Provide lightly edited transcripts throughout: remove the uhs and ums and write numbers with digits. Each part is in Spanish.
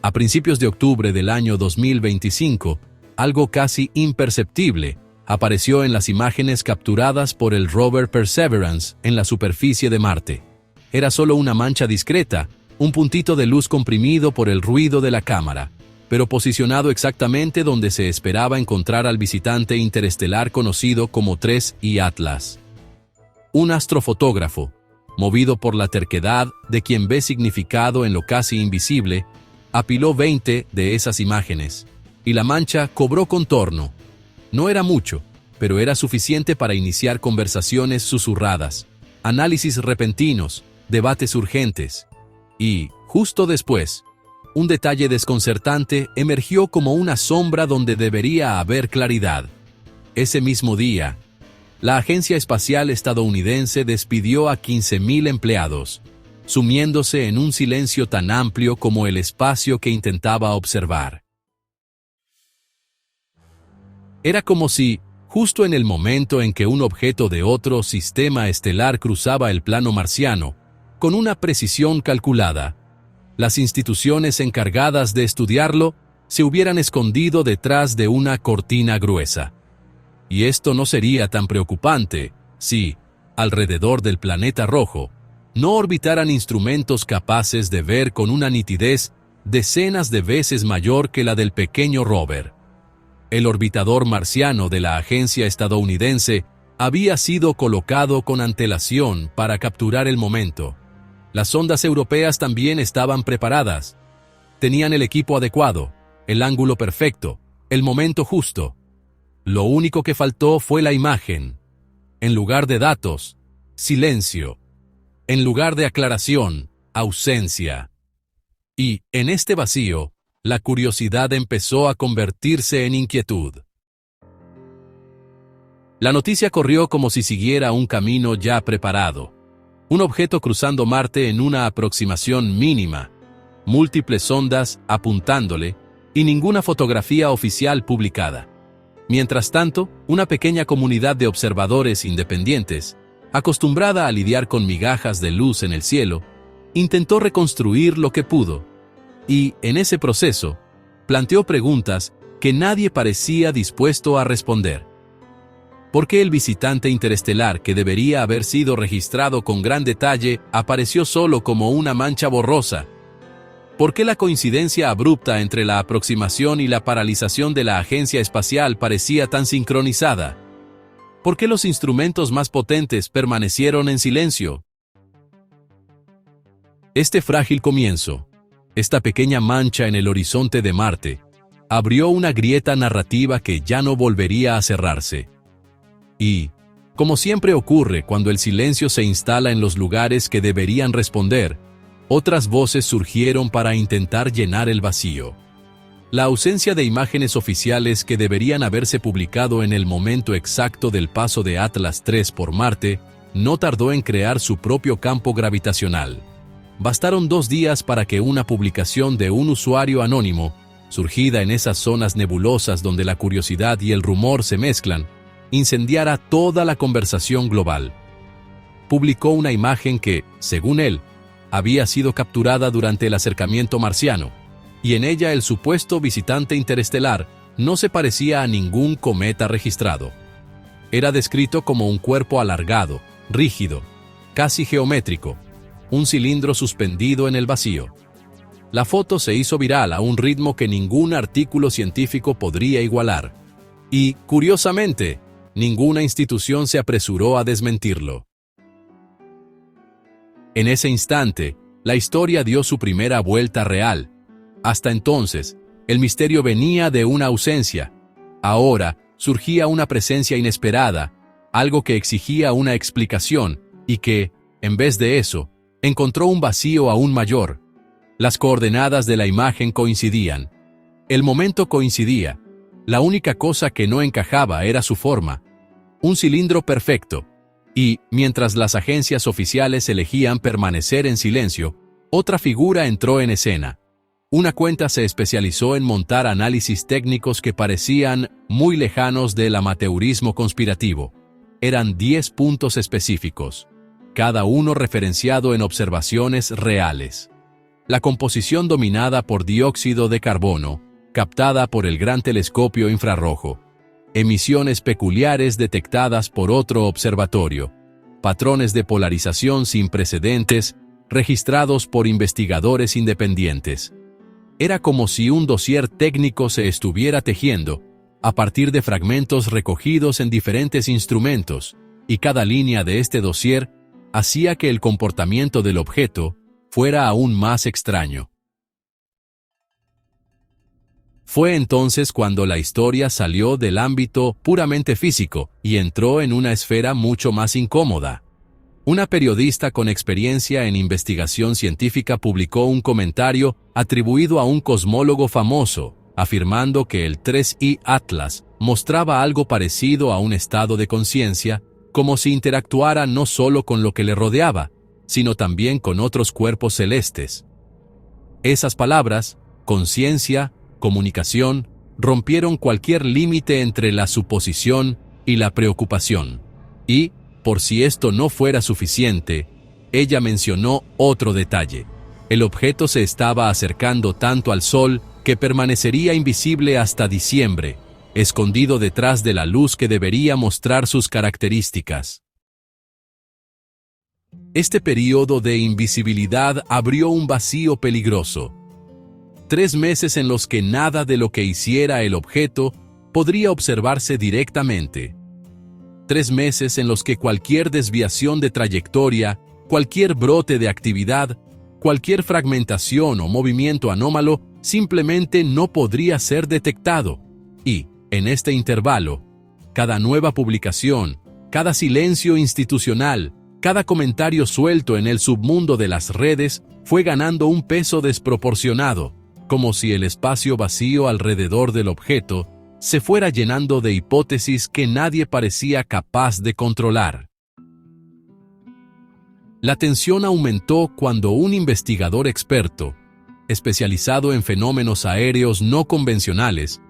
A principios de octubre del año 2025, algo casi imperceptible apareció en las imágenes capturadas por el rover Perseverance en la superficie de Marte. Era solo una mancha discreta, un puntito de luz comprimido por el ruido de la cámara, pero posicionado exactamente donde se esperaba encontrar al visitante interestelar conocido como 3I Atlas. Un astrofotógrafo, movido por la terquedad de quien ve significado en lo casi invisible, apiló 20 de esas imágenes, y la mancha cobró contorno. No era mucho, pero era suficiente para iniciar conversaciones susurradas, análisis repentinos, debates urgentes. Y, justo después, un detalle desconcertante emergió como una sombra donde debería haber claridad. Ese mismo día, la Agencia Espacial Estadounidense despidió a 15.000 empleados, sumiéndose en un silencio tan amplio como el espacio que intentaba observar. Era como si, justo en el momento en que un objeto de otro sistema estelar cruzaba el plano marciano, con una precisión calculada, las instituciones encargadas de estudiarlo se hubieran escondido detrás de una cortina gruesa. Y esto no sería tan preocupante si, alrededor del planeta rojo, no orbitaran instrumentos capaces de ver con una nitidez decenas de veces mayor que la del pequeño rover. El orbitador marciano de la agencia estadounidense había sido colocado con antelación para capturar el momento. Las sondas europeas también estaban preparadas. Tenían el equipo adecuado, el ángulo perfecto, el momento justo. Lo único que faltó fue la imagen. En lugar de datos, silencio. En lugar de aclaración, ausencia. Y, en este vacío, la curiosidad empezó a convertirse en inquietud. La noticia corrió como si siguiera un camino ya preparado. Un objeto cruzando Marte en una aproximación mínima, múltiples sondas apuntándole y ninguna fotografía oficial publicada. Mientras tanto, una pequeña comunidad de observadores independientes, acostumbrada a lidiar con migajas de luz en el cielo, intentó reconstruir lo que pudo, y, en ese proceso, planteó preguntas que nadie parecía dispuesto a responder. ¿Por qué el visitante interestelar que debería haber sido registrado con gran detalle apareció solo como una mancha borrosa? ¿Por qué la coincidencia abrupta entre la aproximación y la paralización de la agencia espacial parecía tan sincronizada? ¿Por qué los instrumentos más potentes permanecieron en silencio? Este frágil comienzo, esta pequeña mancha en el horizonte de Marte, abrió una grieta narrativa que ya no volvería a cerrarse. Y, como siempre ocurre cuando el silencio se instala en los lugares que deberían responder, otras voces surgieron para intentar llenar el vacío. La ausencia de imágenes oficiales que deberían haberse publicado en el momento exacto del paso de Atlas 3 por Marte no tardó en crear su propio campo gravitacional. Bastaron 2 días para que una publicación de un usuario anónimo, surgida en esas zonas nebulosas donde la curiosidad y el rumor se mezclan, incendiara toda la conversación global. Publicó una imagen que, según él, había sido capturada durante el acercamiento marciano, y en ella el supuesto visitante interestelar no se parecía a ningún cometa registrado. Era descrito como un cuerpo alargado, rígido, casi geométrico, un cilindro suspendido en el vacío. La foto se hizo viral a un ritmo que ningún artículo científico podría igualar. Y, curiosamente, ninguna institución se apresuró a desmentirlo. En ese instante, la historia dio su primera vuelta real. Hasta entonces, el misterio venía de una ausencia. Ahora, surgía una presencia inesperada, algo que exigía una explicación, y que, en vez de eso, encontró un vacío aún mayor. Las coordenadas de la imagen coincidían. El momento coincidía. La única cosa que no encajaba era su forma. Un cilindro perfecto. Y, mientras las agencias oficiales elegían permanecer en silencio, otra figura entró en escena. Una cuenta se especializó en montar análisis técnicos que parecían muy lejanos del amateurismo conspirativo. Eran 10 puntos específicos, cada uno referenciado en observaciones reales. la composición dominada por dióxido de carbono, captada por el gran telescopio infrarrojo, emisiones peculiares detectadas por otro observatorio, patrones de polarización sin precedentes registrados por investigadores independientes. Era como si un dossier técnico se estuviera tejiendo a partir de fragmentos recogidos en diferentes instrumentos, y cada línea de este dossier hacía que el comportamiento del objeto fuera aún más extraño. Fue entonces cuando la historia salió del ámbito puramente físico y entró en una esfera mucho más incómoda. Una periodista con experiencia en investigación científica publicó un comentario atribuido a un cosmólogo famoso, afirmando que el 3I Atlas mostraba algo parecido a un estado de conciencia, como si interactuara no solo con lo que le rodeaba, sino también con otros cuerpos celestes. Esas palabras, conciencia, comunicación, rompieron cualquier límite entre la suposición y la preocupación. Y, por si esto no fuera suficiente, ella mencionó otro detalle. El objeto se estaba acercando tanto al Sol que permanecería invisible hasta diciembre, escondido detrás de la luz que debería mostrar sus características. Este período de invisibilidad abrió un vacío peligroso. 3 meses en los que nada de lo que hiciera el objeto podría observarse directamente. 3 meses en los que cualquier desviación de trayectoria, cualquier brote de actividad, cualquier fragmentación o movimiento anómalo simplemente no podría ser detectado. Y, en este intervalo, cada nueva publicación, cada silencio institucional, cada comentario suelto en el submundo de las redes fue ganando un peso desproporcionado, como si el espacio vacío alrededor del objeto se fuera llenando de hipótesis que nadie parecía capaz de controlar. La tensión aumentó cuando un investigador experto, especializado en fenómenos aéreos no convencionales,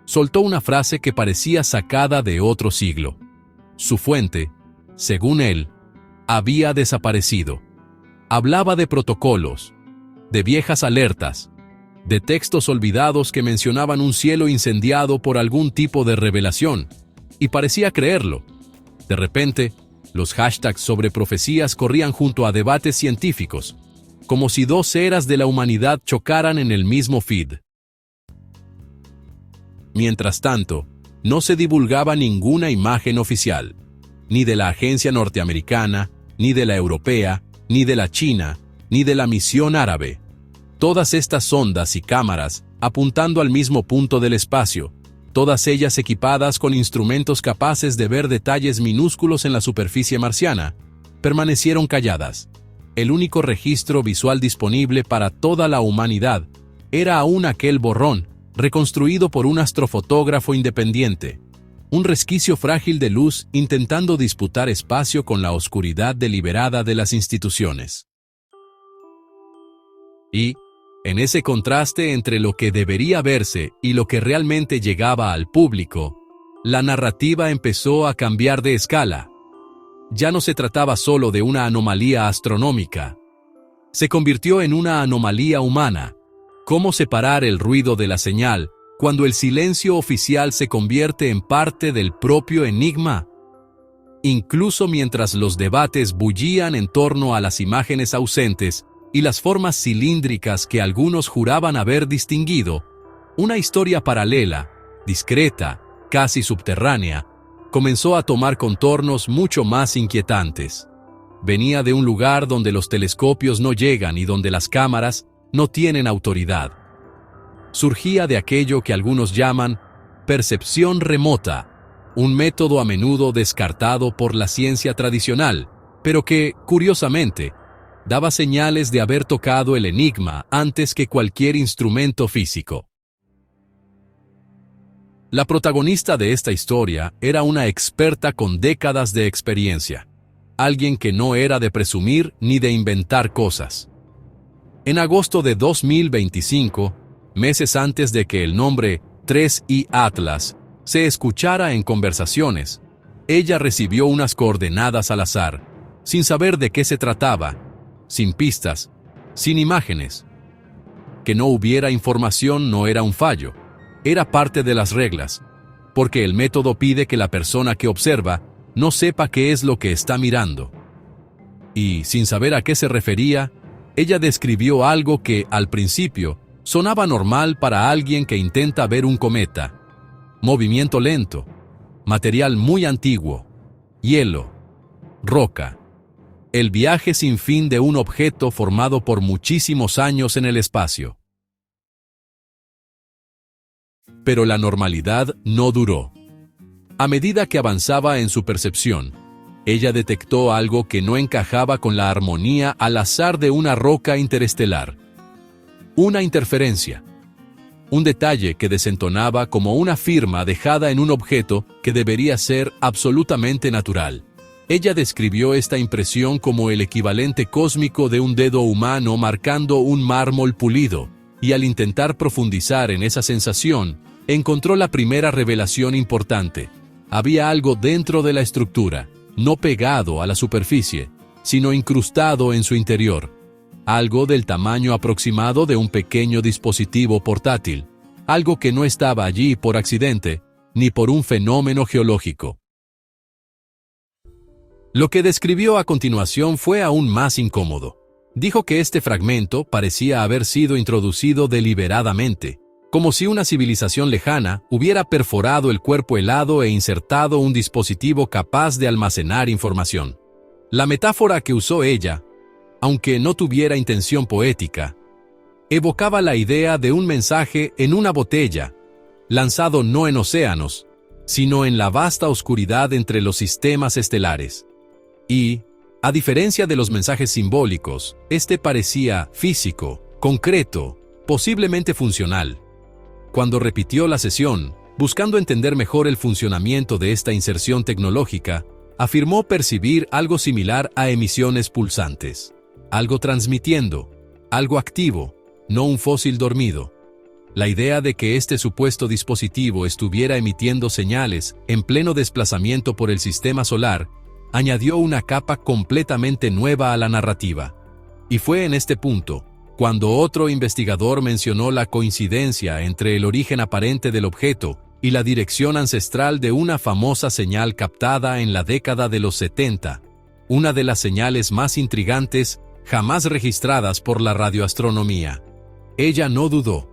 soltó una frase que parecía sacada de otro siglo. Su fuente, según él, había desaparecido. Hablaba de protocolos, de viejas alertas, de textos olvidados que mencionaban un cielo incendiado por algún tipo de revelación, y parecía creerlo. De repente, los hashtags sobre profecías corrían junto a debates científicos, como si 2 eras de la humanidad chocaran en el mismo feed. Mientras tanto, no se divulgaba ninguna imagen oficial, ni de la agencia norteamericana, ni de la europea, ni de la china, ni de la misión árabe. Todas estas sondas y cámaras apuntando al mismo punto del espacio, todas ellas equipadas con instrumentos capaces de ver detalles minúsculos en la superficie marciana, permanecieron calladas. El único registro visual disponible para toda la humanidad era aún aquel borrón, reconstruido por un astrofotógrafo independiente, un resquicio frágil de luz intentando disputar espacio con la oscuridad deliberada de las instituciones. Y, en ese contraste entre lo que debería verse y lo que realmente llegaba al público, la narrativa empezó a cambiar de escala. Ya no se trataba solo de una anomalía astronómica. Se convirtió en una anomalía humana. ¿Cómo separar el ruido de la señal cuando el silencio oficial se convierte en parte del propio enigma? Incluso mientras los debates bullían en torno a las imágenes ausentes y las formas cilíndricas que algunos juraban haber distinguido, una historia paralela, discreta, casi subterránea, comenzó a tomar contornos mucho más inquietantes. Venía de un lugar donde los telescopios no llegan y donde las cámaras no tienen autoridad. Surgía de aquello que algunos llaman percepción remota, un método a menudo descartado por la ciencia tradicional, pero que, curiosamente, daba señales de haber tocado el enigma antes que cualquier instrumento físico. La protagonista de esta historia era una experta con décadas de experiencia, alguien que no era de presumir ni de inventar cosas. En agosto de 2025, meses antes de que el nombre 3I Atlas se escuchara en conversaciones, ella recibió unas coordenadas al azar, sin saber de qué se trataba, sin pistas, sin imágenes, Que no hubiera información no era un fallo, era parte de las reglas, porque el método pide que la persona que observa no sepa qué es lo que está mirando. Y, sin saber a qué se refería, ella describió algo que, al principio, sonaba normal para alguien que intenta ver un cometa. Movimiento lento, material muy antiguo, hielo, roca. El viaje sin fin de un objeto formado por muchísimos años en el espacio. Pero la normalidad no duró. A medida que avanzaba en su percepción, ella detectó algo que no encajaba con la armonía al azar de una roca interestelar. Una interferencia. Un detalle que desentonaba como una firma dejada en un objeto que debería ser absolutamente natural. Ella describió esta impresión como el equivalente cósmico de un dedo humano marcando un mármol pulido, y al intentar profundizar en esa sensación, encontró la primera revelación importante. Había algo dentro de la estructura, no pegado a la superficie, sino incrustado en su interior. Algo del tamaño aproximado de un pequeño dispositivo portátil. Algo que no estaba allí por accidente, ni por un fenómeno geológico. Lo que describió a continuación fue aún más incómodo. Dijo que este fragmento parecía haber sido introducido deliberadamente, como si una civilización lejana hubiera perforado el cuerpo helado e insertado un dispositivo capaz de almacenar información. La metáfora que usó ella, aunque no tuviera intención poética, evocaba la idea de un mensaje en una botella, lanzado no en océanos, sino en la vasta oscuridad entre los sistemas estelares. Y, a diferencia de los mensajes simbólicos, este parecía físico, concreto, posiblemente funcional. Cuando repitió la sesión, buscando entender mejor el funcionamiento de esta inserción tecnológica, afirmó percibir algo similar a emisiones pulsantes. Algo transmitiendo, algo activo, no un fósil dormido. La idea de que este supuesto dispositivo estuviera emitiendo señales en pleno desplazamiento por el sistema solar añadió una capa completamente nueva a la narrativa. Y fue en este punto, cuando otro investigador mencionó la coincidencia entre el origen aparente del objeto y la dirección ancestral de una famosa señal captada en la década de los 70, una de las señales más intrigantes jamás registradas por la radioastronomía. Ella no dudó.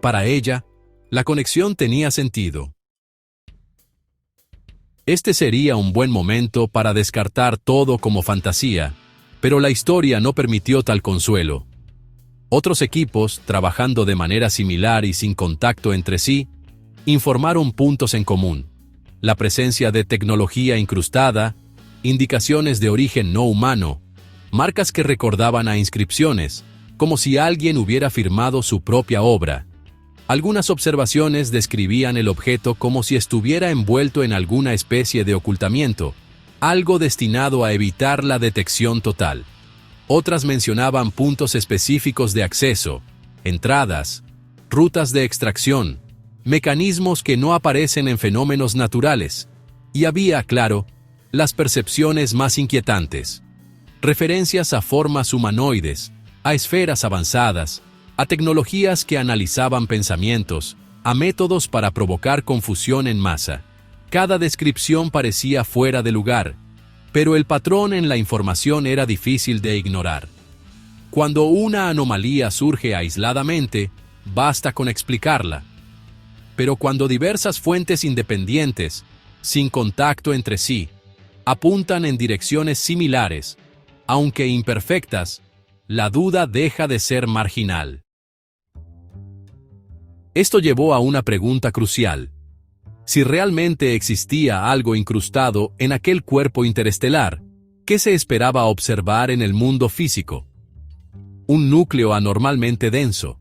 Para ella, la conexión tenía sentido. Este sería un buen momento para descartar todo como fantasía, pero la historia no permitió tal consuelo. Otros equipos, trabajando de manera similar y sin contacto entre sí, informaron puntos en común: la presencia de tecnología incrustada, indicaciones de origen no humano, marcas que recordaban a inscripciones, como si alguien hubiera firmado su propia obra. Algunas observaciones describían el objeto como si estuviera envuelto en alguna especie de ocultamiento, algo destinado a evitar la detección total. Otras mencionaban puntos específicos de acceso, entradas, rutas de extracción, mecanismos que no aparecen en fenómenos naturales. Y había, claro, las percepciones más inquietantes. Referencias a formas humanoides, a esferas avanzadas, a tecnologías que analizaban pensamientos, a métodos para provocar confusión en masa. Cada descripción parecía fuera de lugar, pero el patrón en la información era difícil de ignorar. Cuando una anomalía surge aisladamente, basta con explicarla. Pero cuando diversas fuentes independientes, sin contacto entre sí, apuntan en direcciones similares, aunque imperfectas, la duda deja de ser marginal. Esto llevó a una pregunta crucial: si realmente existía algo incrustado en aquel cuerpo interestelar, ¿qué se esperaba observar en el mundo físico? Un núcleo anormalmente denso,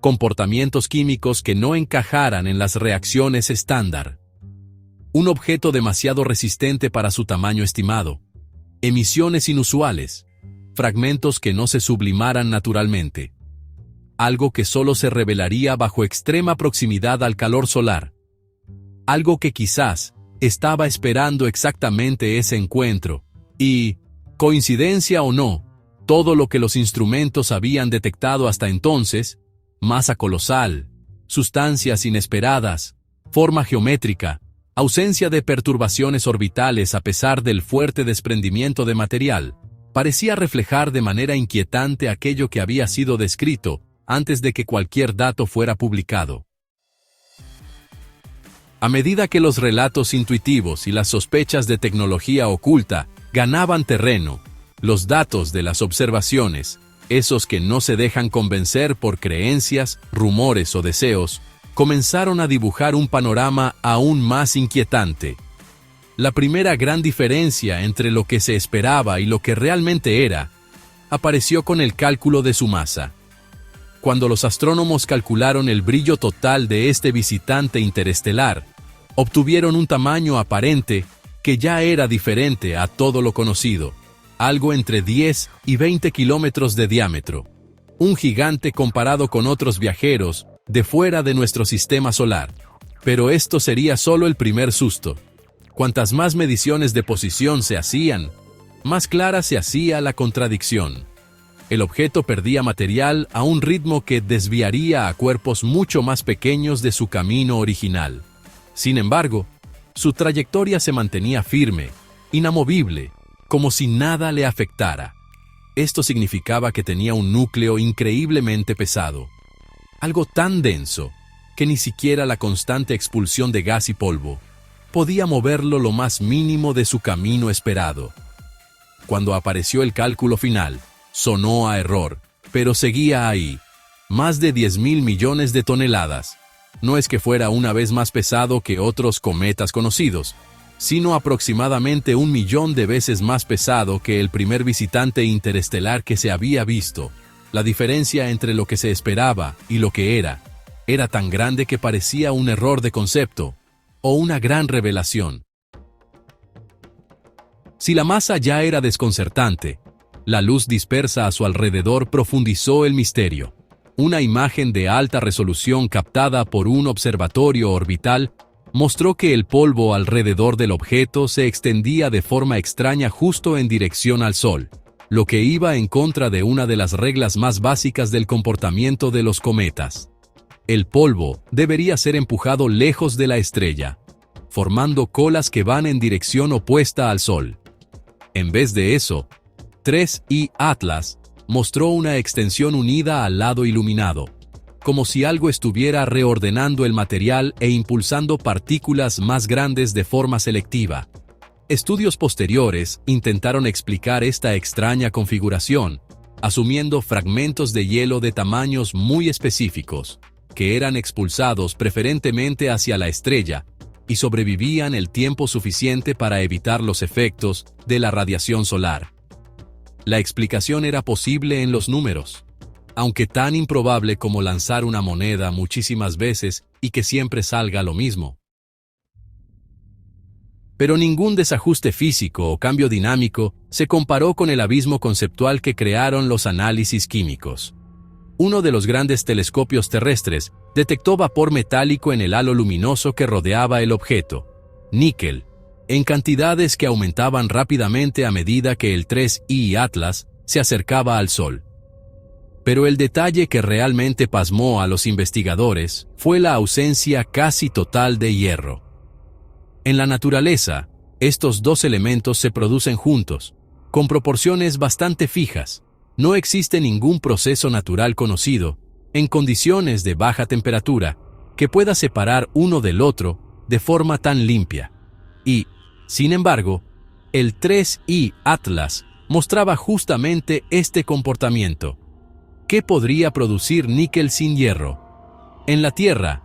comportamientos químicos que no encajaran en las reacciones estándar, un objeto demasiado resistente para su tamaño estimado, emisiones inusuales, fragmentos que no se sublimaran naturalmente, algo que solo se revelaría bajo extrema proximidad al calor solar, algo que quizás estaba esperando exactamente ese encuentro, y, coincidencia o no, todo lo que los instrumentos habían detectado hasta entonces: masa colosal, sustancias inesperadas, forma geométrica, ausencia de perturbaciones orbitales a pesar del fuerte desprendimiento de material. Parecía reflejar de manera inquietante aquello que había sido descrito antes de que cualquier dato fuera publicado. A medida que los relatos intuitivos y las sospechas de tecnología oculta ganaban terreno, los datos de las observaciones, esos que no se dejan convencer por creencias, rumores o deseos, comenzaron a dibujar un panorama aún más inquietante. La primera gran diferencia entre lo que se esperaba y lo que realmente era apareció con el cálculo de su masa. Cuando los astrónomos calcularon el brillo total de este visitante interestelar, obtuvieron un tamaño aparente que ya era diferente a todo lo conocido, algo entre 10 y 20 kilómetros de diámetro. Un gigante comparado con otros viajeros de fuera de nuestro sistema solar. Pero esto sería solo el primer susto. Cuantas más mediciones de posición se hacían, más clara se hacía la contradicción. El objeto perdía material a un ritmo que desviaría a cuerpos mucho más pequeños de su camino original. Sin embargo, su trayectoria se mantenía firme, inamovible, como si nada le afectara. Esto significaba que tenía un núcleo increíblemente pesado, algo tan denso que ni siquiera la constante expulsión de gas y polvo podía moverlo lo más mínimo de su camino esperado. Cuando apareció el cálculo final, sonó a error, pero seguía ahí. Más de 10.000 millones de toneladas. No es que fuera una vez más pesado que otros cometas conocidos, sino aproximadamente 1 millón de veces más pesado que el primer visitante interestelar que se había visto. La diferencia entre lo que se esperaba y lo que era tan grande que parecía un error de concepto, o una gran revelación. Si la masa ya era desconcertante, la luz dispersa a su alrededor profundizó el misterio. Una imagen de alta resolución captada por un observatorio orbital mostró que el polvo alrededor del objeto se extendía de forma extraña justo en dirección al Sol, lo que iba en contra de una de las reglas más básicas del comportamiento de los cometas. El polvo debería ser empujado lejos de la estrella, formando colas que van en dirección opuesta al Sol. En vez de eso, 3I Atlas mostró una extensión unida al lado iluminado, como si algo estuviera reordenando el material e impulsando partículas más grandes de forma selectiva. Estudios posteriores intentaron explicar esta extraña configuración, asumiendo fragmentos de hielo de tamaños muy específicos, que eran expulsados preferentemente hacia la estrella y sobrevivían el tiempo suficiente para evitar los efectos de la radiación solar. La explicación era posible en los números, aunque tan improbable como lanzar una moneda muchísimas veces y que siempre salga lo mismo. Pero ningún desajuste físico o cambio dinámico se comparó con el abismo conceptual que crearon los análisis químicos. Uno de los grandes telescopios terrestres detectó vapor metálico en el halo luminoso que rodeaba el objeto, níquel, en cantidades que aumentaban rápidamente a medida que el 3I Atlas se acercaba al Sol. Pero el detalle que realmente pasmó a los investigadores fue la ausencia casi total de hierro. En la naturaleza, estos dos elementos se producen juntos, con proporciones bastante fijas. No existe ningún proceso natural conocido, en condiciones de baja temperatura, que pueda separar uno del otro de forma tan limpia. Y, sin embargo, el 3I Atlas mostraba justamente este comportamiento. ¿Qué podría producir níquel sin hierro? En la Tierra,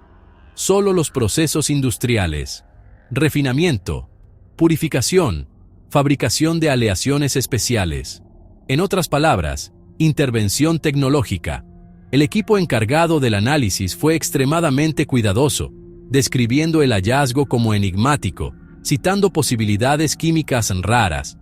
solo los procesos industriales, refinamiento, purificación, fabricación de aleaciones especiales. En otras palabras, intervención tecnológica. El equipo encargado del análisis fue extremadamente cuidadoso, describiendo el hallazgo como enigmático, citando posibilidades químicas raras,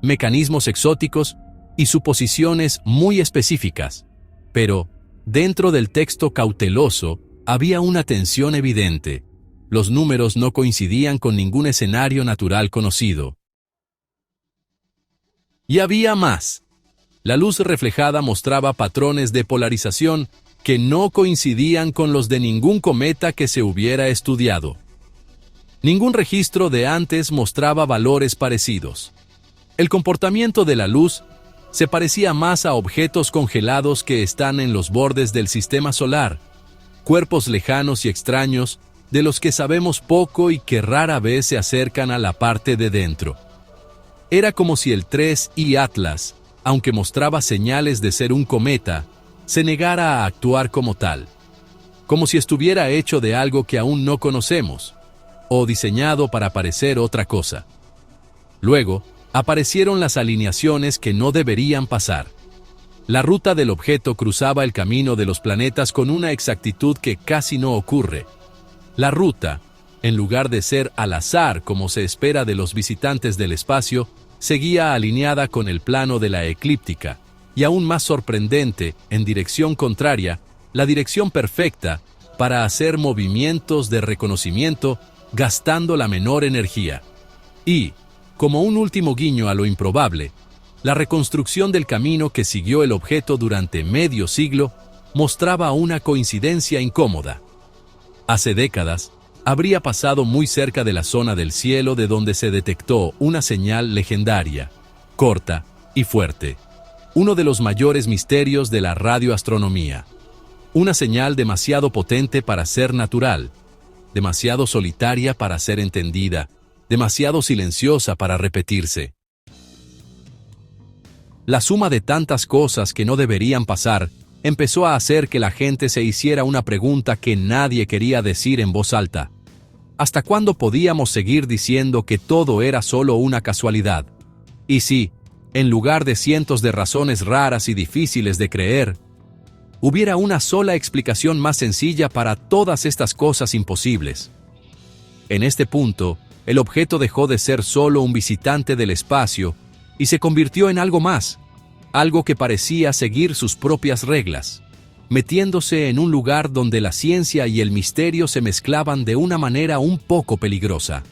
mecanismos exóticos y suposiciones muy específicas. Pero, dentro del texto cauteloso, había una tensión evidente. Los números no coincidían con ningún escenario natural conocido. Y había más. La luz reflejada mostraba patrones de polarización que no coincidían con los de ningún cometa que se hubiera estudiado. Ningún registro de antes mostraba valores parecidos. El comportamiento de la luz se parecía más a objetos congelados que están en los bordes del sistema solar, cuerpos lejanos y extraños de los que sabemos poco y que rara vez se acercan a la parte de dentro. Era como si el 3I Atlas, aunque mostraba señales de ser un cometa, se negara a actuar como tal, como si estuviera hecho de algo que aún no conocemos, o diseñado para parecer otra cosa. Luego, aparecieron las alineaciones que no deberían pasar. La ruta del objeto cruzaba el camino de los planetas con una exactitud que casi no ocurre. La ruta, en lugar de ser al azar como se espera de los visitantes del espacio, seguía alineada con el plano de la eclíptica, y aún más sorprendente, en dirección contraria, la dirección perfecta para hacer movimientos de reconocimiento gastando la menor energía. Y, como un último guiño a lo improbable, la reconstrucción del camino que siguió el objeto durante medio siglo mostraba una coincidencia incómoda. Hace décadas, habría pasado muy cerca de la zona del cielo de donde se detectó una señal legendaria, corta y fuerte, uno de los mayores misterios de la radioastronomía. Una señal demasiado potente para ser natural, demasiado solitaria para ser entendida, demasiado silenciosa para repetirse. La suma de tantas cosas que no deberían pasar empezó a hacer que la gente se hiciera una pregunta que nadie quería decir en voz alta. ¿Hasta cuándo podíamos seguir diciendo que todo era solo una casualidad? Y si, en lugar de cientos de razones raras y difíciles de creer, hubiera una sola explicación más sencilla para todas estas cosas imposibles. En este punto, el objeto dejó de ser solo un visitante del espacio y se convirtió en algo más, algo que parecía seguir sus propias reglas, metiéndose en un lugar donde la ciencia y el misterio se mezclaban de una manera un poco peligrosa.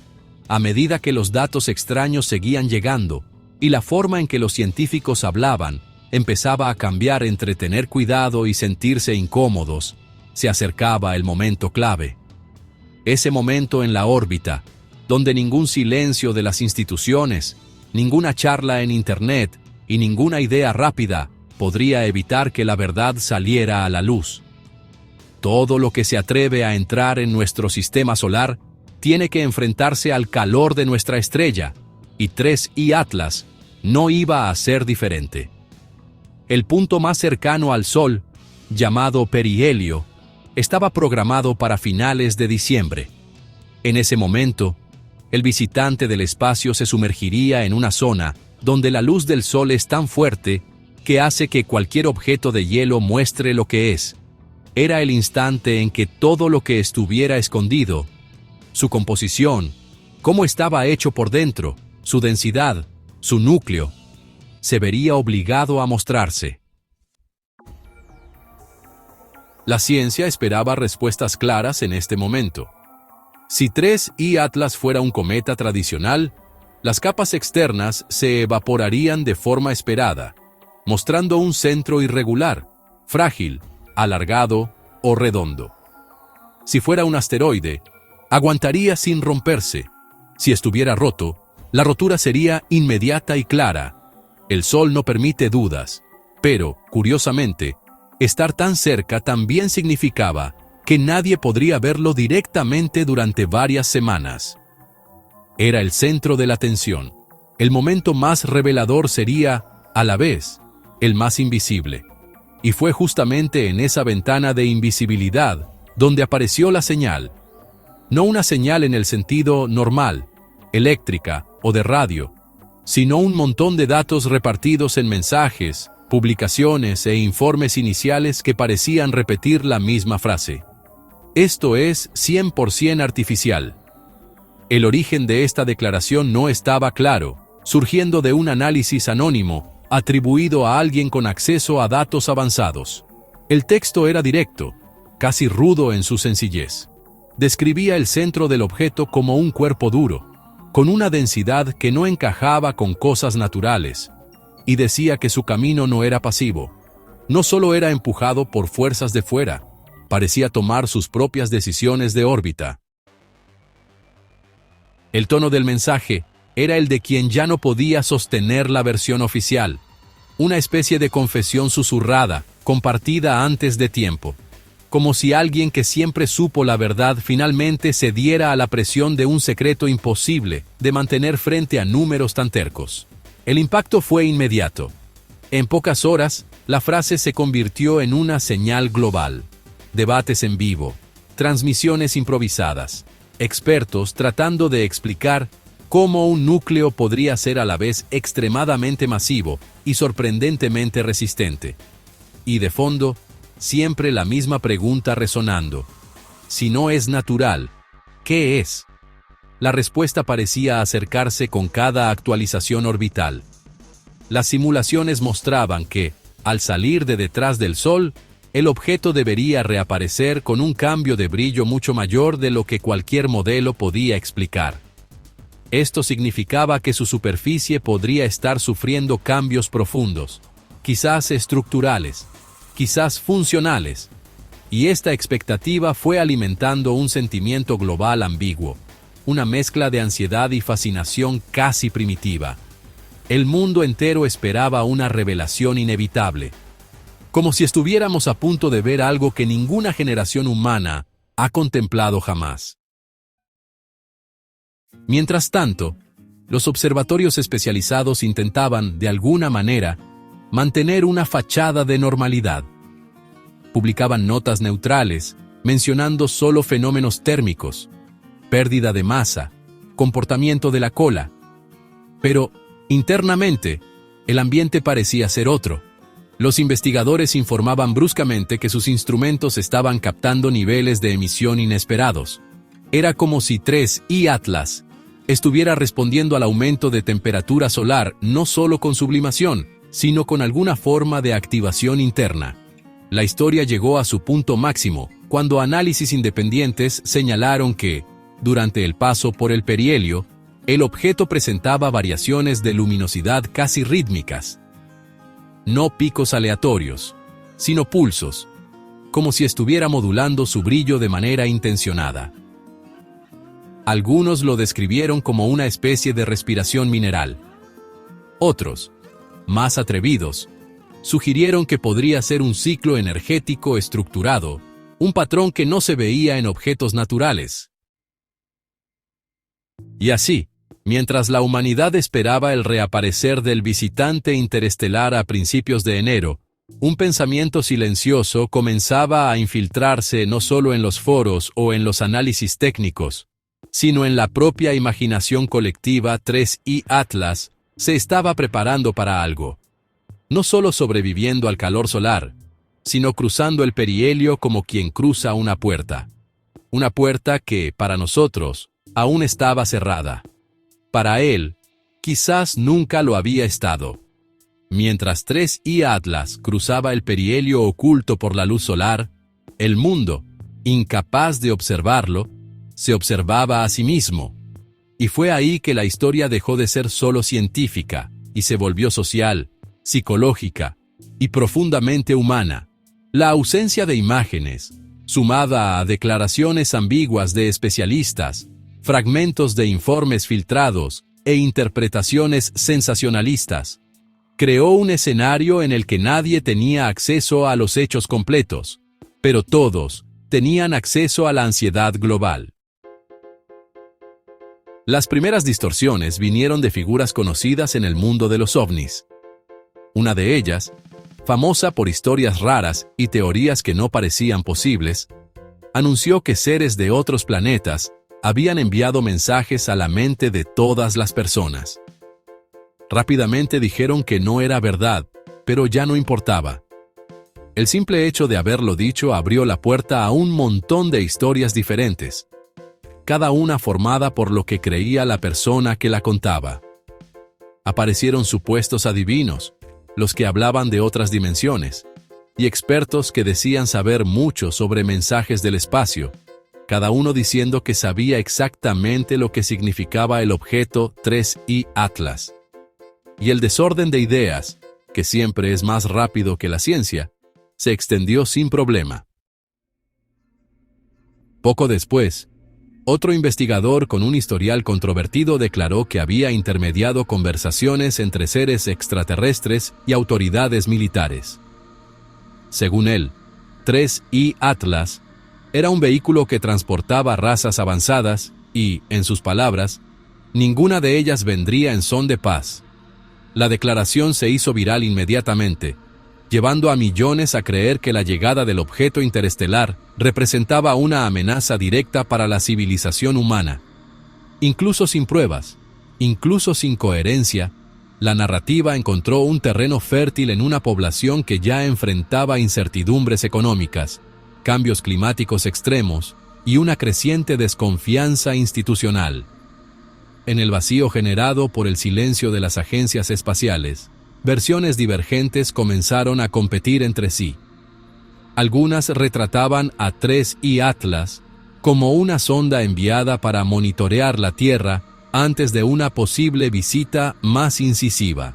A medida que los datos extraños seguían llegando y la forma en que los científicos hablaban empezaba a cambiar entre tener cuidado y sentirse incómodos, se acercaba el momento clave. Ese momento en la órbita, donde ningún silencio de las instituciones, ninguna charla en Internet y ninguna idea rápida podría evitar que la verdad saliera a la luz. Todo lo que se atreve a entrar en nuestro sistema solar tiene que enfrentarse al calor de nuestra estrella, y 3I Atlas no iba a ser diferente. El punto más cercano al Sol, llamado perihelio, estaba programado para finales de diciembre. En ese momento, el visitante del espacio se sumergiría en una zona donde la luz del Sol es tan fuerte que hace que cualquier objeto de hielo muestre lo que es. Era el instante en que todo lo que estuviera escondido, su composición, cómo estaba hecho por dentro, su densidad, su núcleo, se vería obligado a mostrarse. La ciencia esperaba respuestas claras en este momento. Si 3I Atlas fuera un cometa tradicional, las capas externas se evaporarían de forma esperada, mostrando un centro irregular, frágil, alargado o redondo. Si fuera un asteroide, aguantaría sin romperse. Si estuviera roto, la rotura sería inmediata y clara. El Sol no permite dudas, pero, curiosamente, estar tan cerca también significaba que nadie podría verlo directamente durante varias semanas. Era el centro de la atención. El momento más revelador sería, a la vez, el más invisible. Y fue justamente en esa ventana de invisibilidad donde apareció la señal. No una señal en el sentido normal, eléctrica o de radio, sino un montón de datos repartidos en mensajes, publicaciones e informes iniciales que parecían repetir la misma frase. Esto es 100% artificial. El origen de esta declaración no estaba claro, surgiendo de un análisis anónimo, atribuido a alguien con acceso a datos avanzados. El texto era directo, casi rudo en su sencillez. Describía el centro del objeto como un cuerpo duro, con una densidad que no encajaba con cosas naturales, y decía que su camino no era pasivo. No solo era empujado por fuerzas de fuera, parecía tomar sus propias decisiones de órbita. El tono del mensaje era el de quien ya no podía sostener la versión oficial, una especie de confesión susurrada, compartida antes de tiempo, como si alguien que siempre supo la verdad finalmente cediera a la presión de un secreto imposible de mantener frente a números tan tercos. El impacto fue inmediato. En pocas horas, la frase se convirtió en una señal global. Debates en vivo, transmisiones improvisadas, expertos tratando de explicar cómo un núcleo podría ser a la vez extremadamente masivo y sorprendentemente resistente. Y de fondo, siempre la misma pregunta resonando. Si no es natural, ¿qué es? La respuesta parecía acercarse con cada actualización orbital. Las simulaciones mostraban que, al salir de detrás del Sol, el objeto debería reaparecer con un cambio de brillo mucho mayor de lo que cualquier modelo podía explicar. Esto significaba que su superficie podría estar sufriendo cambios profundos, quizás estructurales, quizás funcionales, y esta expectativa fue alimentando un sentimiento global ambiguo, una mezcla de ansiedad y fascinación casi primitiva. El mundo entero esperaba una revelación inevitable, como si estuviéramos a punto de ver algo que ninguna generación humana ha contemplado jamás. Mientras tanto, los observatorios especializados intentaban, de alguna manera, mantener una fachada de normalidad. Publicaban notas neutrales, mencionando solo fenómenos térmicos, pérdida de masa, comportamiento de la cola. Pero, internamente, el ambiente parecía ser otro. Los investigadores informaban bruscamente que sus instrumentos estaban captando niveles de emisión inesperados. Era como si 3I Atlas estuviera respondiendo al aumento de temperatura solar no solo con sublimación, sino con alguna forma de activación interna. La historia llegó a su punto máximo cuando análisis independientes señalaron que, durante el paso por el perihelio, el objeto presentaba variaciones de luminosidad casi rítmicas. No picos aleatorios, sino pulsos, como si estuviera modulando su brillo de manera intencionada. Algunos lo describieron como una especie de respiración mineral. Otros, más atrevidos, sugirieron que podría ser un ciclo energético estructurado, un patrón que no se veía en objetos naturales. Y así, mientras la humanidad esperaba el reaparecer del visitante interestelar a principios de enero, un pensamiento silencioso comenzaba a infiltrarse no solo en los foros o en los análisis técnicos, sino en la propia imaginación colectiva. 3I Atlas se estaba preparando para algo. No solo sobreviviendo al calor solar, sino cruzando el perihelio como quien cruza una puerta. Una puerta que, para nosotros, aún estaba cerrada. Para él, quizás nunca lo había estado. Mientras 3I Atlas cruzaba el perihelio oculto por la luz solar, el mundo, incapaz de observarlo, se observaba a sí mismo. Y fue ahí que la historia dejó de ser solo científica y se volvió social, psicológica y profundamente humana. La ausencia de imágenes, sumada a declaraciones ambiguas de especialistas, fragmentos de informes filtrados e interpretaciones sensacionalistas, creó un escenario en el que nadie tenía acceso a los hechos completos, pero todos tenían acceso a la ansiedad global. Las primeras distorsiones vinieron de figuras conocidas en el mundo de los ovnis. Una de ellas, famosa por historias raras y teorías que no parecían posibles, anunció que seres de otros planetas habían enviado mensajes a la mente de todas las personas. Rápidamente dijeron que no era verdad, pero ya no importaba. El simple hecho de haberlo dicho abrió la puerta a un montón de historias diferentes, cada una formada por lo que creía la persona que la contaba. Aparecieron supuestos adivinos, los que hablaban de otras dimensiones, y expertos que decían saber mucho sobre mensajes del espacio, cada uno diciendo que sabía exactamente lo que significaba el objeto 3I Atlas. y el desorden de ideas, que siempre es más rápido que la ciencia, se extendió sin problema. Poco después, otro investigador con un historial controvertido declaró que había intermediado conversaciones entre seres extraterrestres y autoridades militares. Según él, 3I Atlas era un vehículo que transportaba razas avanzadas y, en sus palabras, ninguna de ellas vendría en son de paz. La declaración se hizo viral inmediatamente, llevando a millones a creer que la llegada del objeto interestelar representaba una amenaza directa para la civilización humana. Incluso sin pruebas, incluso sin coherencia, la narrativa encontró un terreno fértil en una población que ya enfrentaba incertidumbres económicas, cambios climáticos extremos y una creciente desconfianza institucional. En el vacío generado por el silencio de las agencias espaciales, versiones divergentes comenzaron a competir entre sí. Algunas retrataban a 3I Atlas como una sonda enviada para monitorear la Tierra antes de una posible visita más incisiva.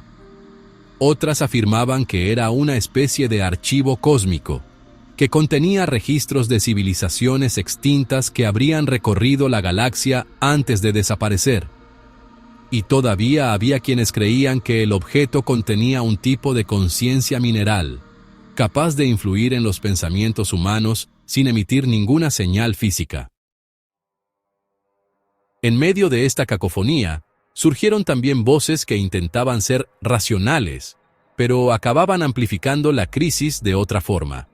Otras afirmaban que era una especie de archivo cósmico, que contenía registros de civilizaciones extintas que habrían recorrido la galaxia antes de desaparecer. Y todavía había quienes creían que el objeto contenía un tipo de conciencia mineral, capaz de influir en los pensamientos humanos sin emitir ninguna señal física. En medio de esta cacofonía, surgieron también voces que intentaban ser racionales, pero acababan amplificando la crisis de otra forma.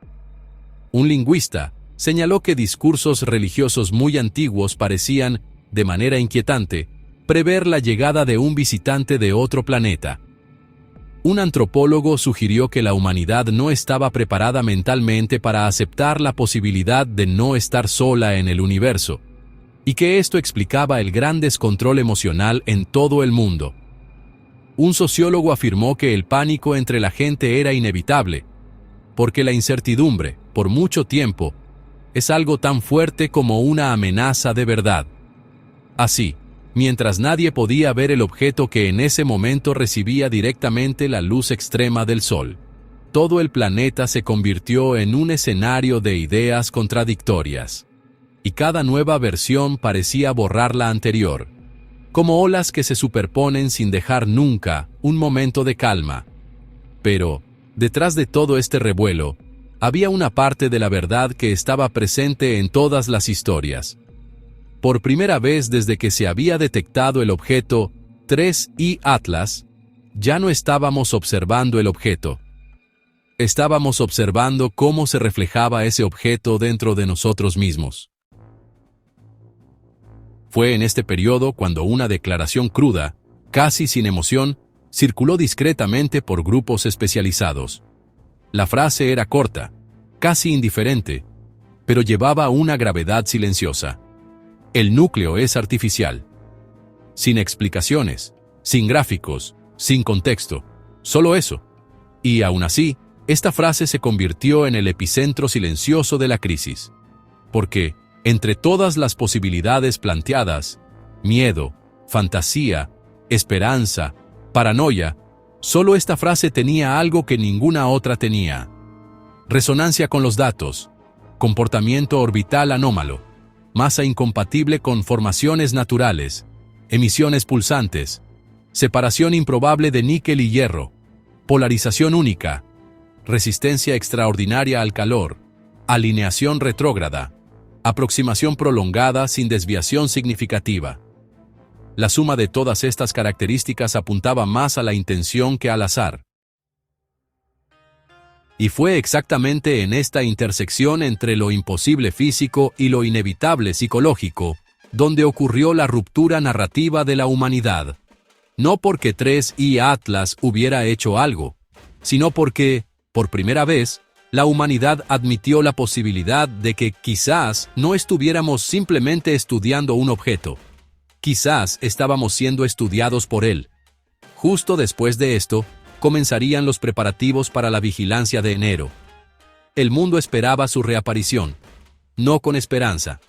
Un lingüista señaló que discursos religiosos muy antiguos parecían, de manera inquietante, prever la llegada de un visitante de otro planeta. Un antropólogo sugirió que la humanidad no estaba preparada mentalmente para aceptar la posibilidad de no estar sola en el universo, y que esto explicaba el gran descontrol emocional en todo el mundo. Un sociólogo afirmó que el pánico entre la gente era inevitable, porque la incertidumbre, por mucho tiempo, es algo tan fuerte como una amenaza de verdad. Así, mientras nadie podía ver el objeto que en ese momento recibía directamente la luz extrema del Sol, todo el planeta se convirtió en un escenario de ideas contradictorias, y cada nueva versión parecía borrar la anterior, como olas que se superponen sin dejar nunca un momento de calma. Pero, detrás de todo este revuelo, había una parte de la verdad que estaba presente en todas las historias. Por primera vez desde que se había detectado el objeto 3I Atlas, ya no estábamos observando el objeto. Estábamos observando cómo se reflejaba ese objeto dentro de nosotros mismos. Fue en este periodo cuando una declaración cruda, casi sin emoción, circuló discretamente por grupos especializados. La frase era corta, casi indiferente, pero llevaba una gravedad silenciosa. El núcleo es artificial. Sin explicaciones, sin gráficos, sin contexto, solo eso. Y aún así, esta frase se convirtió en el epicentro silencioso de la crisis. Porque, entre todas las posibilidades planteadas, miedo, fantasía, esperanza, paranoia, solo esta frase tenía algo que ninguna otra tenía. Resonancia con los datos, comportamiento orbital anómalo, masa incompatible con formaciones naturales, emisiones pulsantes, separación improbable de níquel y hierro, polarización única, resistencia extraordinaria al calor, alineación retrógrada, aproximación prolongada sin desviación significativa. La suma de todas estas características apuntaba más a la intención que al azar. Y fue exactamente en esta intersección entre lo imposible físico y lo inevitable psicológico, donde ocurrió la ruptura narrativa de la humanidad. No porque 3I Atlas hubiera hecho algo, sino porque, por primera vez, la humanidad admitió la posibilidad de que quizás no estuviéramos simplemente estudiando un objeto. Quizás estábamos siendo estudiados por él. Justo después de esto, comenzarían los preparativos para la vigilancia de enero. El mundo esperaba su reaparición, no con esperanza,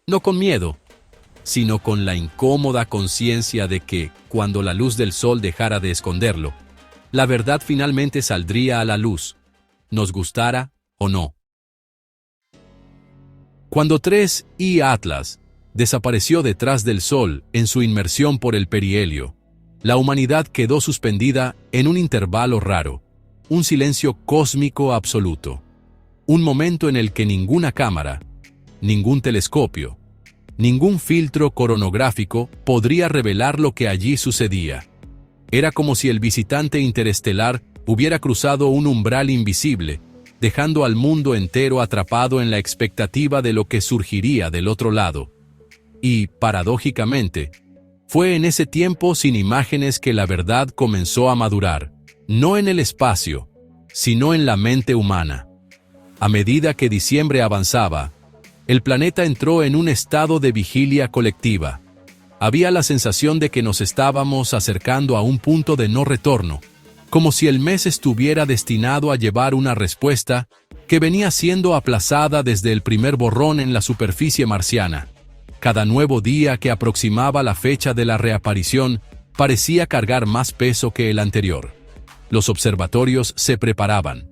no con miedo, sino con la incómoda conciencia de que, cuando la luz del sol dejara de esconderlo, la verdad finalmente saldría a la luz, nos gustara o no. Cuando 3I Atlas desapareció detrás del sol en su inmersión por el perihelio, la humanidad quedó suspendida en un intervalo raro, un silencio cósmico absoluto, un momento en el que ninguna cámara, ningún telescopio, ningún filtro coronográfico podría revelar lo que allí sucedía. Era como si el visitante interestelar hubiera cruzado un umbral invisible, dejando al mundo entero atrapado en la expectativa de lo que surgiría del otro lado. Y, paradójicamente, fue en ese tiempo sin imágenes que la verdad comenzó a madurar, no en el espacio, sino en la mente humana. A medida que diciembre avanzaba, el planeta entró en un estado de vigilia colectiva. Había la sensación de que nos estábamos acercando a un punto de no retorno, como si el mes estuviera destinado a llevar una respuesta que venía siendo aplazada desde el primer borrón en la superficie marciana. Cada nuevo día que aproximaba la fecha de la reaparición parecía cargar más peso que el anterior. Los observatorios se preparaban.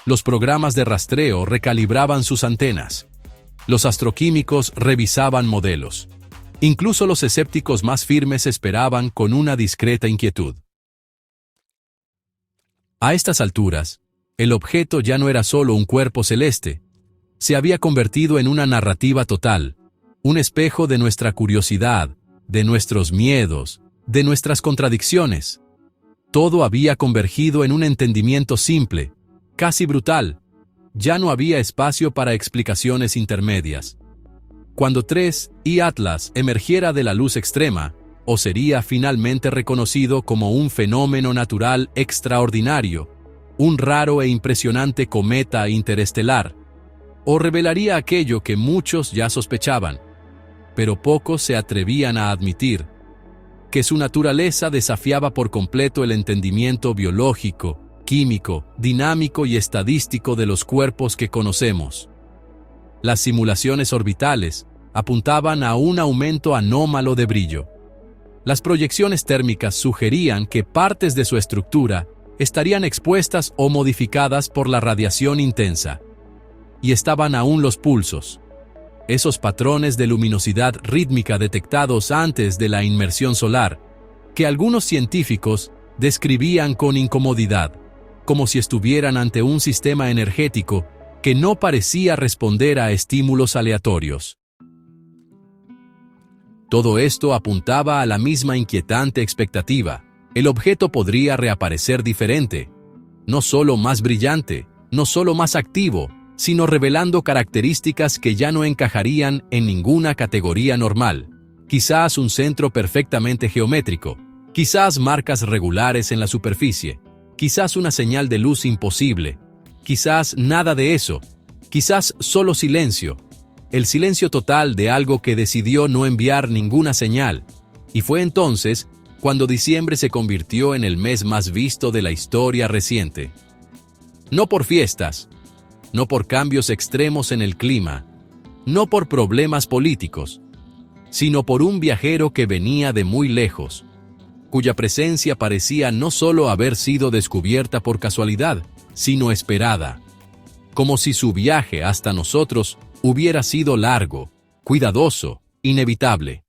Los programas de rastreo recalibraban sus antenas. Los astroquímicos revisaban modelos. Incluso los escépticos más firmes esperaban con una discreta inquietud. A estas alturas, el objeto ya no era solo un cuerpo celeste. Se había convertido en una narrativa total, un espejo de nuestra curiosidad, de nuestros miedos, de nuestras contradicciones. Todo había convergido en un entendimiento simple, casi brutal. Ya no había espacio para explicaciones intermedias. Cuando 3I Atlas emergiera de la luz extrema, o sería finalmente reconocido como un fenómeno natural extraordinario, un raro e impresionante cometa interestelar, o revelaría aquello que muchos ya sospechaban, pero pocos se atrevían a admitir, que su naturaleza desafiaba por completo el entendimiento biológico, químico, dinámico y estadístico de los cuerpos que conocemos. Las simulaciones orbitales apuntaban a un aumento anómalo de brillo. Las proyecciones térmicas sugerían que partes de su estructura estarían expuestas o modificadas por la radiación intensa. Y estaban aún los pulsos, esos patrones de luminosidad rítmica detectados antes de la inmersión solar, que algunos científicos describían con incomodidad, como si estuvieran ante un sistema energético que no parecía responder a estímulos aleatorios. Todo esto apuntaba a la misma inquietante expectativa. El objeto podría reaparecer diferente, no solo más brillante, no solo más activo, sino revelando características que ya no encajarían en ninguna categoría normal. Quizás un centro perfectamente geométrico, quizás marcas regulares en la superficie, quizás una señal de luz imposible, quizás nada de eso, quizás solo silencio, el silencio total de algo que decidió no enviar ninguna señal. Y fue entonces cuando diciembre se convirtió en el mes más visto de la historia reciente. No por fiestas, no por cambios extremos en el clima, no por problemas políticos, sino por un viajero que venía de muy lejos, cuya presencia parecía no solo haber sido descubierta por casualidad, sino esperada, como si su viaje hasta nosotros hubiera sido largo, cuidadoso, inevitable.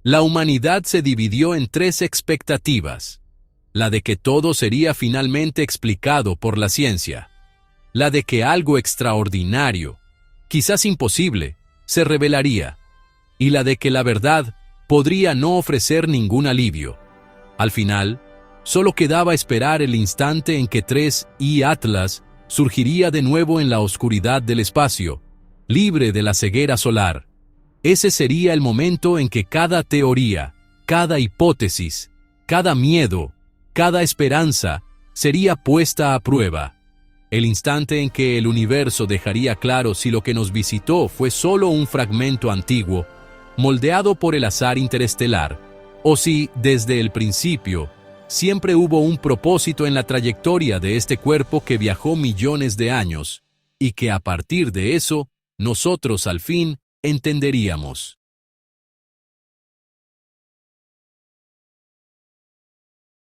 La humanidad se dividió en tres expectativas: la de que todo sería finalmente explicado por la ciencia, la de que algo extraordinario, quizás imposible, se revelaría, y la de que la verdad podría no ofrecer ningún alivio. Al final, solo quedaba esperar el instante en que 3I Atlas surgiría de nuevo en la oscuridad del espacio, libre de la ceguera solar. Ese sería el momento en que cada teoría, cada hipótesis, cada miedo, cada esperanza sería puesta a prueba. El instante en que el universo dejaría claro si lo que nos visitó fue solo un fragmento antiguo, moldeado por el azar interestelar, o si, desde el principio, siempre hubo un propósito en la trayectoria de este cuerpo que viajó millones de años, y que a partir de eso, nosotros al fin entenderíamos.